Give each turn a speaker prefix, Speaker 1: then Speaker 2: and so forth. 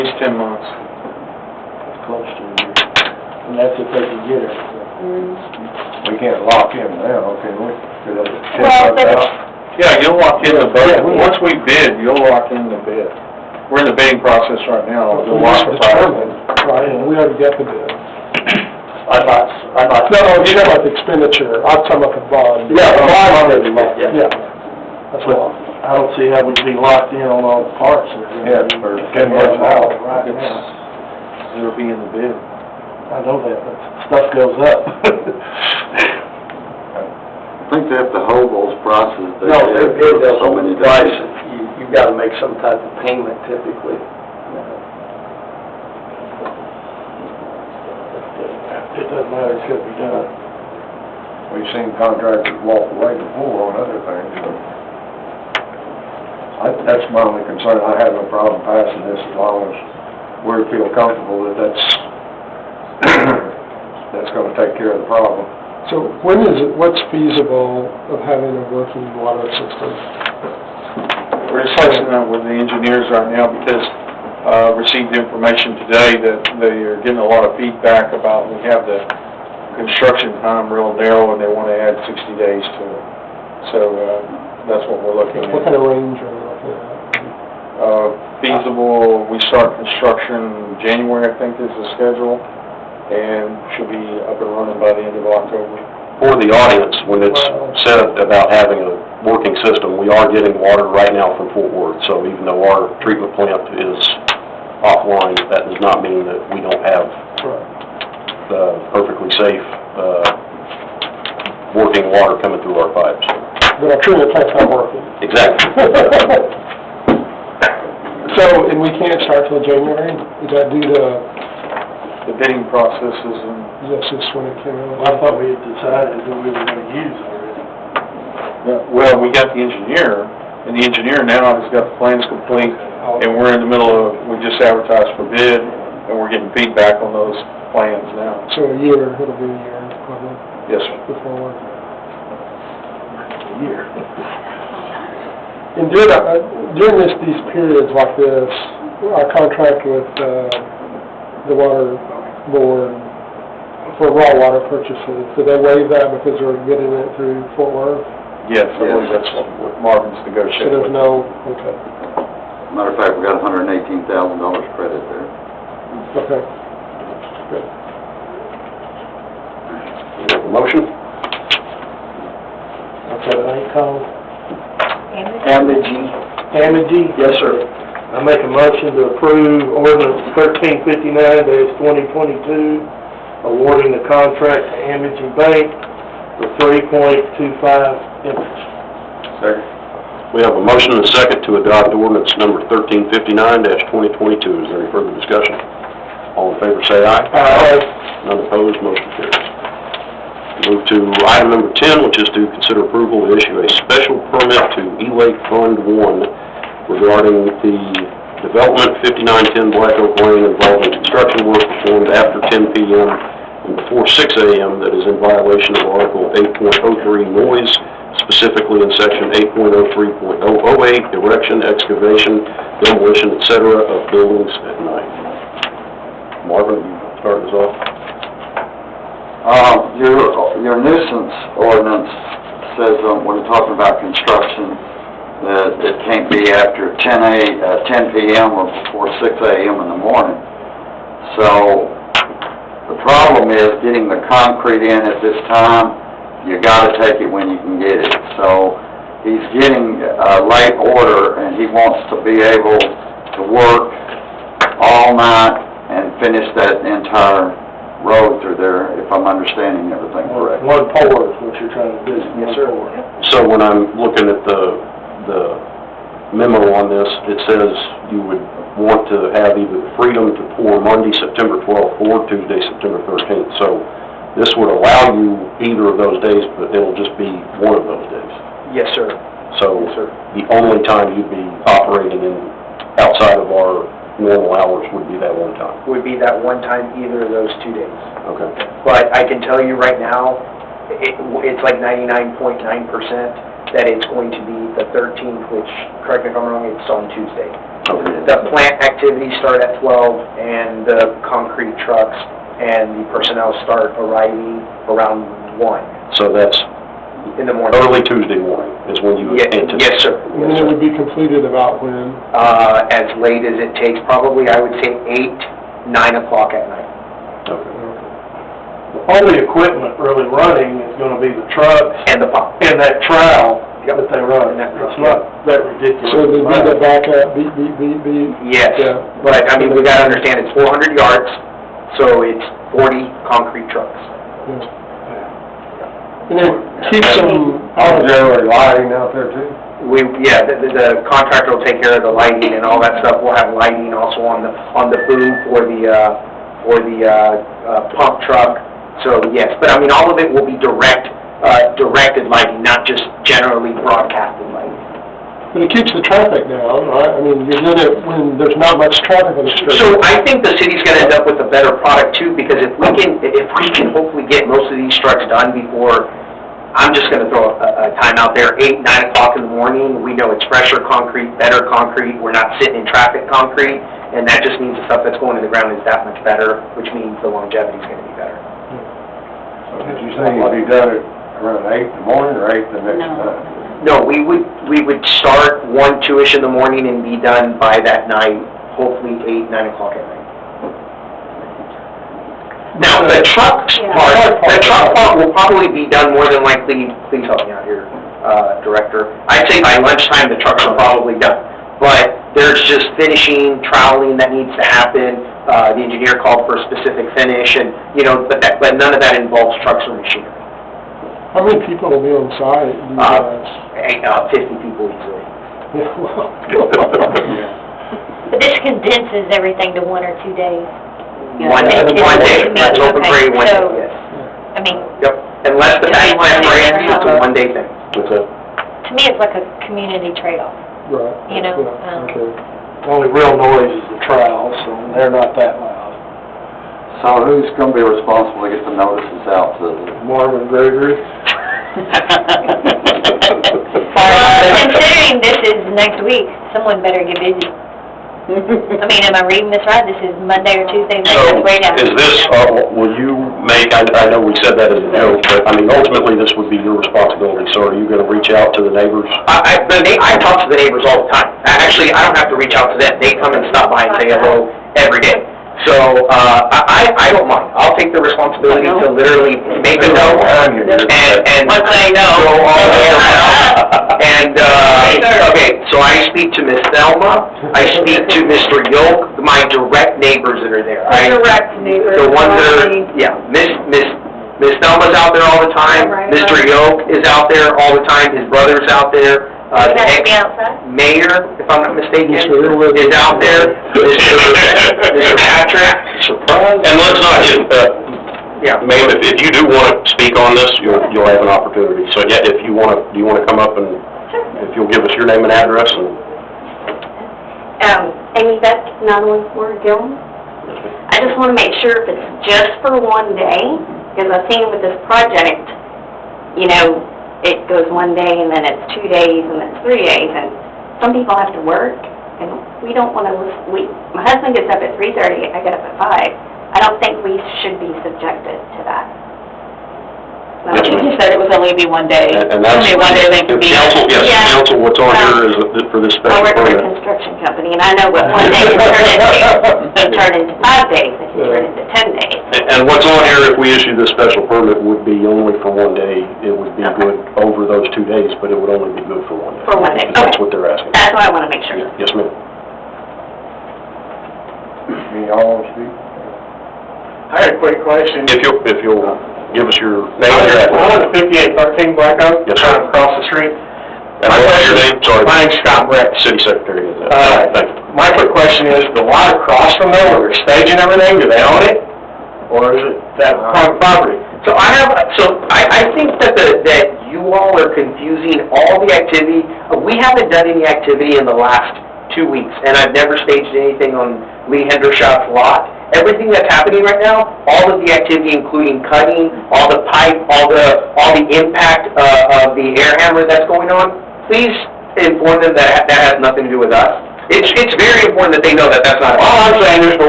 Speaker 1: least 10 months.
Speaker 2: It's close to a year. And that's if they can get it.
Speaker 3: We can't lock in now, can we?
Speaker 4: Well, but
Speaker 1: Yeah, you'll lock in the budget. Once we bid, you'll lock in the bid. We're in the bidding process right now. We'll lock the price.
Speaker 2: Right, and we already got the bid.
Speaker 5: I'm not.
Speaker 2: No, you're talking about the expenditure, I'm talking about the bond.
Speaker 5: Yeah, the bond is,
Speaker 2: Yeah, that's what.
Speaker 5: I don't see how we'd be locked in on all the parts.
Speaker 3: Yeah, for 10 months out.
Speaker 5: Right now.
Speaker 1: It'll be in the bid.
Speaker 5: I know that, but stuff goes up.
Speaker 6: I think they have to hold those prices.
Speaker 5: No, it does
Speaker 6: So many days.
Speaker 5: prices. You've got to make some type of payment typically.
Speaker 2: It doesn't matter, it's gonna be done.
Speaker 3: We've seen contractors walk away before on other things, but that's my only concern. I have no problem passing this as long as we feel comfortable that that's gonna take care of the problem.
Speaker 2: So when is it, what's feasible of having a working water system?
Speaker 1: We're discussing that with the engineers right now because received information today that they are getting a lot of feedback about we have the construction time real narrow and they want to add 60 days to it. So that's what we're looking at.
Speaker 2: What kind of range are we looking at?
Speaker 1: Feasible, we start construction January, I think is the schedule, and should be up and running by the end of October.
Speaker 7: For the audience, when it's said about having a working system, we are getting water right now from Fort Worth. So even though our treatment plant is offline, that does not mean that we don't have perfectly safe working water coming through our pipes.
Speaker 2: But our treatment plant's not working.
Speaker 7: Exactly.
Speaker 2: So, and we can't start till January? Is that due to,
Speaker 1: The bidding processes and
Speaker 2: that's just when it came
Speaker 5: Well,
Speaker 2: out?
Speaker 5: I thought we had decided that we were going to use already.
Speaker 1: well, we got the engineer, and the engineer now has got the plans complete, and we're in the middle of, we just advertised for bid, and we're getting feedback on those plans now.
Speaker 2: So a year, it'll be a year, probably,
Speaker 1: Yes, sir.
Speaker 2: before we're...
Speaker 5: A year.
Speaker 2: And during these periods like this, our contract with the water board for raw water purchases, do they waive that because they're getting it through Fort Worth?
Speaker 1: Yes, I believe that's what Marvin's
Speaker 2: So
Speaker 1: negotiating
Speaker 2: there's
Speaker 1: with.
Speaker 2: no, okay,
Speaker 6: Matter of fact, we got $118,000 credit there.
Speaker 2: okay, good.
Speaker 7: We have a motion?
Speaker 5: What's that name called?
Speaker 4: Amity.
Speaker 5: Yes, sir. I make a motion to approve ordinance 1359-2022, awarding the contract to Amity Bank for 3.25 interest.
Speaker 3: Second.
Speaker 7: We have a motion and a second to adopt ordinance number 1359-2022. Is there any further discussion? All in favor say aye.
Speaker 2: Aye.
Speaker 7: None opposed, motion carries. Move to item number 10, which is to consider approval to issue a special permit to E-Lake Fund 1 regarding the development 5910 Black Oak Lane involving construction work performed after 10 p.m. and before 6 a.m. that is in violation of Article 8.03 noise, specifically in Section 8.03.008, erection, excavation, demolition, etc. of buildings at night. Marvin, you start us off.
Speaker 6: Your nuisance ordinance says, when you're talking about construction, that it can't be after 10 p.m. or before 6 a.m. in the morning. So, the problem is getting the concrete in at this time. You gotta take it when you can get it. So, he's getting a late order, and he wants to be able to work all night and finish that entire road through there, if I'm understanding everything correct.
Speaker 5: One pour is what you're trying to do.
Speaker 2: Yes, sir.
Speaker 7: So when I'm looking at the memo on this, it says you would want to have either the freedom to pour Monday, September 12th or Tuesday, September 13th. So this would allow you either of those days, but it'll just be one of those days.
Speaker 4: Yes, sir.
Speaker 7: So the only time you'd be operating in outside of our normal hours would be that one time.
Speaker 4: Would be that one time either of those 2 days.
Speaker 7: Okay.
Speaker 4: But I can tell you right now, it's like 99.9% that it's going to be the 13th, which, correct me if I'm wrong, it's on Tuesday.
Speaker 6: Okay.
Speaker 4: The plant activities start at 12, and the concrete trucks and the personnel start arriving around 1
Speaker 7: So that's
Speaker 4: in the morning.
Speaker 7: early Tuesday morning is when you anticipate?
Speaker 4: Yes, sir.
Speaker 2: And then it would be completed about when?
Speaker 4: As late as it takes, probably, I would say 8, 9 o'clock at night.
Speaker 7: Okay.
Speaker 5: All the equipment really running is gonna be the trucks
Speaker 4: And the pump.
Speaker 5: and that trowel
Speaker 4: Yep.
Speaker 5: that they run.
Speaker 4: And that truck,
Speaker 5: It's not that ridiculous.
Speaker 2: So there'd be the backup, be,
Speaker 4: Yes,
Speaker 2: Yeah.
Speaker 4: but, I mean, we gotta understand, it's 400 yards, so it's 40 concrete trucks.
Speaker 2: and then keep some,
Speaker 3: Auxiliary lighting out there too?
Speaker 4: The contractor will take care of the lighting and all that stuff. We'll have lighting also on the boom for the pump truck. So, yes, but I mean, all of it will be directed lighting, not just generally broadcasted lighting.
Speaker 2: but it keeps the traffic down, right? I mean, you're good at when there's not much traffic on the street.
Speaker 4: So I think the city's gonna end up with a better product too, because if we can hopefully get most of these trucks done before, I'm just gonna throw a time out there, 8, 9 o'clock in the morning, we know it's fresher concrete, better concrete, we're not sitting in traffic concrete, and that just means the stuff that's going in the ground is that much better, which means the longevity's gonna be better.
Speaker 3: So did you say you'd be done at around 8 in the morning or 8 the next night?
Speaker 4: No, we would start 1, 2-ish in the morning and be done by that night, hopefully 8, 9 o'clock at night. Now, the truck part will probably be done more than likely, please help me out here, Director. I'd say by lunchtime, the trucks are probably done. But there's just finishing, troweling that needs to happen. The engineer called for a specific finish and, but none of that involves trucks or machinery.
Speaker 2: How many people will be on site, do you guys?
Speaker 4: 50 people easily.
Speaker 2: Yeah, well,
Speaker 8: But this condenses everything to 1 or 2 days.
Speaker 4: One day, that's open for any 1 day,
Speaker 8: So,
Speaker 4: yes.
Speaker 8: I mean,
Speaker 4: Yep, unless the bank plan breaks, it's a 1 day thing.
Speaker 7: What's that?
Speaker 8: to me, it's like a community trade-off,
Speaker 2: right.
Speaker 8: you know?
Speaker 2: Yeah, okay.
Speaker 5: The only real noise is the trowel, so they're not that loud.
Speaker 6: So who's gonna be responsible to get the notices out to the...
Speaker 5: Marvin Gregory?
Speaker 8: Considering this is next week, someone better get busy. I mean, am I reading this right? This is Monday or Tuesday,
Speaker 7: So,
Speaker 8: that's right after.
Speaker 7: is this, will you make, I know we said that as a joke, but, I mean, ultimately, this would be your responsibility, so are you gonna reach out to the neighbors?
Speaker 4: I talk to the neighbors all the time. Actually, I don't have to reach out to them. They come and stop by and say hello every day. So, I don't mind. I'll take the responsibility to literally make a note and once I know, go all the way around. And, okay, so I speak to Miss Thelma, I speak to Mr. Yoke, my direct neighbors that are there.
Speaker 9: Direct neighbors.
Speaker 4: The ones that are, yeah, Miss Thelma's out there all the time,
Speaker 9: Right.
Speaker 4: Mr. Yoke is out there all the time, his brother's out there.
Speaker 8: You have to be outside?
Speaker 4: Mayor, if I'm not mistaken,
Speaker 2: Yes, sir.
Speaker 4: is out there, Mr. Patrick. Surprise.
Speaker 7: And let's not just,
Speaker 4: Yeah.
Speaker 7: ma'am, if you do wanna speak on this, you'll have an opportunity, so, yeah, if you wanna, do you wanna come up and, if you'll give us your name and address and...
Speaker 9: Amy Beck, 914 Gilman. I just want to make sure if it's just for 1 day, because I've seen with this project, it goes 1 day and then it's 2 days and then it's 3 days, and some people have to work, and we don't want to, my husband gets up at 3:30, I get up at 5. I don't think we should be subjected to that.
Speaker 7: Yes, ma'am.
Speaker 9: You said it was only be 1 day.
Speaker 7: And that's...
Speaker 9: Only 1 day they can be...
Speaker 7: Council, yes,
Speaker 9: Yeah.
Speaker 7: council, what's on here is that for this
Speaker 9: I
Speaker 7: special
Speaker 9: work for a
Speaker 7: permit.
Speaker 9: construction company, and I know what 1 day can turn into 5 days, it can turn into 10 days.
Speaker 7: And what's on here, if we issue this special permit, would be only for 1 day. It would be good over those 2 days, but it would only be good for 1 day.
Speaker 9: For 1 day,
Speaker 7: That's
Speaker 9: okay.
Speaker 7: what they're asking.
Speaker 9: That's what I want to make sure.
Speaker 7: Yes, ma'am.
Speaker 3: Y'all want to speak?
Speaker 5: I had a quick question.
Speaker 7: If you'll give us your name and your
Speaker 5: I
Speaker 7: address.
Speaker 5: live at 5813 Black Oak.
Speaker 7: Yes, sir.
Speaker 5: Across the street.
Speaker 7: And what's your name? Sorry.
Speaker 5: My name's Scott Brett.
Speaker 7: City Secretary is that. Thank you.
Speaker 5: My quick question is, the lot across from there, where they're staging everything, do they own it? Or is it that private property?
Speaker 4: So I think that you all are confusing all the activity. We haven't done any activity in the last 2 weeks, and I've never staged anything on Lee Hendershot's lot. everything that's happening right now, all of the activity, including cutting, all the pipe, all the impact of the air hammer that's going on, please inform them that that has nothing to do with us. It's very important that they know that that's not...
Speaker 5: All I'm saying is the